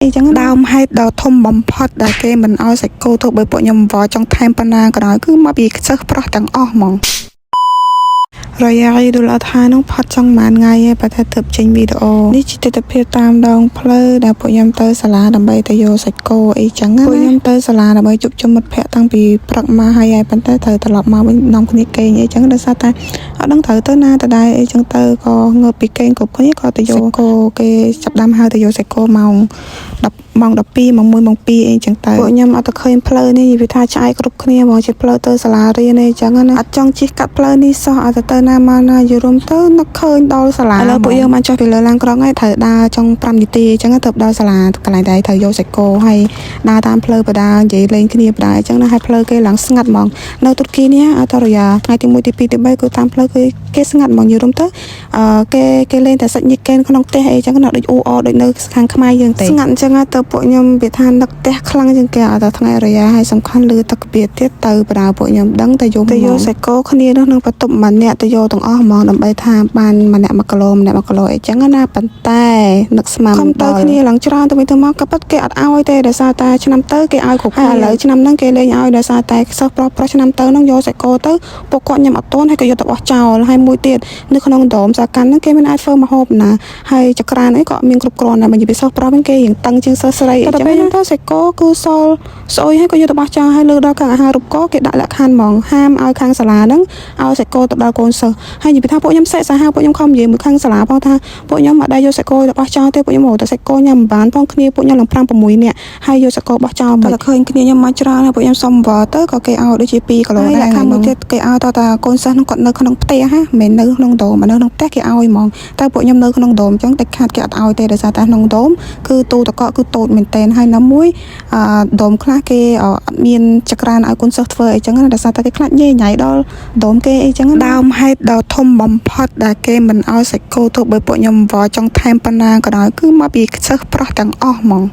អីចឹងដើមហេតុដ៏ធំបំផុតដែលគេមិនអោយសាច់គោធ្វើឲ្យពួកខ្ញុំវល់ចង់ថែមប៉ុណ្ណាក៏ដោយគឺមកពីសិស្សប្រុសទាំងអស់ហ្មងរយៈពេលដល់ថានឹងផាត់ចង់បានថ្ងៃឯងបើថាទៅចេញវីដេអូនេះជាទស្សនវិជ្ជាតាមដងផ្លូវដែលពួកខ្ញុំទៅសាលាដើម្បីទៅយកសាច់គោអីចឹងពួកខ្ញុំទៅសាលាដើម្បីជួបជុំមិត្តភ័ក្តិតាំងពីព្រឹកមកហើយប៉ុន្តែត្រូវត្រឡប់មកវិញនាំគ្នាគេងអីចឹងដោយសារតែអត់ដឹងត្រូវទៅណាទៅដែរអីចឹងទៅក៏ងើបពីគេងគ្រប់គ្នាក៏ទៅយកគោគេចាប់ដើមហៅទៅយកសាច់គោម៉ោង12 ម៉ោង1ម៉ោង2អីចឹងទៅពួកខ្ញុំអត់ទៅឃើញផ្លូវនេះនិយាយថាឆ្អែតគ្រប់គ្នាហ្មងជាផ្លូវទៅសាលារៀនអីចឹងណាអត់ចង់ជិះកាត់ផ្លូវនេះសោះអត់ទៅណាមកណាយល់ទៅនឹកឃើញដល់សាលាឥឡូវពួកយើងបានចុះពីលើឡានក្រុងហើយត្រូវដើរចង់5នាទីអញ្ចឹងទៅដល់សាលាកន្លែងដែលត្រូវយកសាច់គោហើយដើរតាមផ្លូវបដានិយាយលេងគ្នាបដាអញ្ចឹងណាហើយផ្លូវគេឡើងស្ងាត់ហ្មងនៅទូរគីនេះអត់រយ៉ាថ្ងៃទី1ទី2ទី3គឺតាមផ្លូវគេស្ងាត់ហ្មងយល់ទៅគេលេងតែសាច់ញីកេនក្នុងផ្ទះអីចឹងណាដូចអ៊ូអដូចនៅខាងខ្មែរយើងទេស្ងាត់អញ្ចឹងទៅពួកខ្ញុំវាថានឹកផ្ទះខ្លាំងជាងគេអត់តែថ្ងៃរយ៉ាហើយសំខាន់លឺទឹកកាពីទៀតទៅបដាពួកខ្ញុំដឹងទៅយកសាច់គោគ្នានោះនឹងបន្ទប់ម្នាក់ទៅយកទាំងអស់ហ្មងដើម្បីថាបានម្នាក់1គីឡូអីចឹងណាប៉ុន្តែនឹកស្មារតីខំទៅគ្នាឡើងច្រើនទៅវិញទៅមកក៏ប៉ិតគេអត់ឲ្យទេដោយសារតែឆ្នាំទៅគេឲ្យគ្រប់ហើយឥឡូវឆ្នាំហ្នឹងគេលេងឲ្យដោយសារតែសិស្សប្រុសឆ្នាំទៅហ្នឹងយកសាច់គោទៅពួកគាត់ញ៉ាំអត់ទាន់ហើយក៏យកទៅបោះចោលហើយមួយទៀតនៅក្នុងដុំសាកាន់ហ្នឹងគេមិនអាចធ្វើម្ហូបណាហើយចក្រានអីក៏មានគ្រប់គ្រាន់ដែរបើនិយាយពីសិស្សប្រុសវិញគេរៀងតឹងជាងសិស្សស្រីអញ្ចឹងទៅសាច់គោគឺសល់ស្អុយហើយក៏យកទៅបោះចោលហើយលើដល់ខាងអាហារូបករណ៍គេដាក់លក្ខខណ្ឌហ្មងហាមឲ្យខាងសាលាហ្នឹងឲ្យសាច់គោទៅដល់កូនសិស្សហើយនិយាយថាពួកខ្ញុំសេះសាហាវពួកខ្ញុំខំនិយាយមួយខាងសាលាផងថាពួកខ្ញុំអត់ដែរយកសាច់គោទៅបោះចោលទេពួកខ្ញុំតែសាច់គោញ៉ាំមិនបានផងគ្នាពួកខ្ញុំឡើង5 6នាក់ហើយយកសាច់គោបោះចោលមកតែឃើញគ្នាខ្ញុំមកច្រើនហើយពួកខ្ញុំសុំវល់ទៅក៏គេឲ្យដូចជា2គីឡូដែរខាងមួយទៀតគេឲ្យតើកូនសិស្សហ្នឹងគាត់នៅក្នុងផ្ទះហាមិននៅក្នុងដុំនៅក្នុងផ្ទះគេឲ្យហ្មងតែពួកខ្ញុំនៅក្នុងដុំអញ្ចឹងតែខាត់គេអត់ឲ្យទេដោយសារតែក្នុងដុំគឺទូតកកគឺតូចមែនតែនហើយនៅមួយដុំខ្លះគេអត់មានចក្រានឲ្យកូនសិស្សធ្វើអីចឹងណាដោយសារតែគេខ្លាចញ៉ៃញ៉ៃដល់ដុំគេអីចឹងដើមហេតុដ៏ធំបំផុតដែលគេមិនឲ្យសាច់គោធ្វើឲ្យពួកខ្ញុំវល់ចង់ថែមប៉ុណ្ណាក៏ដោយគឺមកពីសិស្សប្រុសទាំងអស់ហ្មង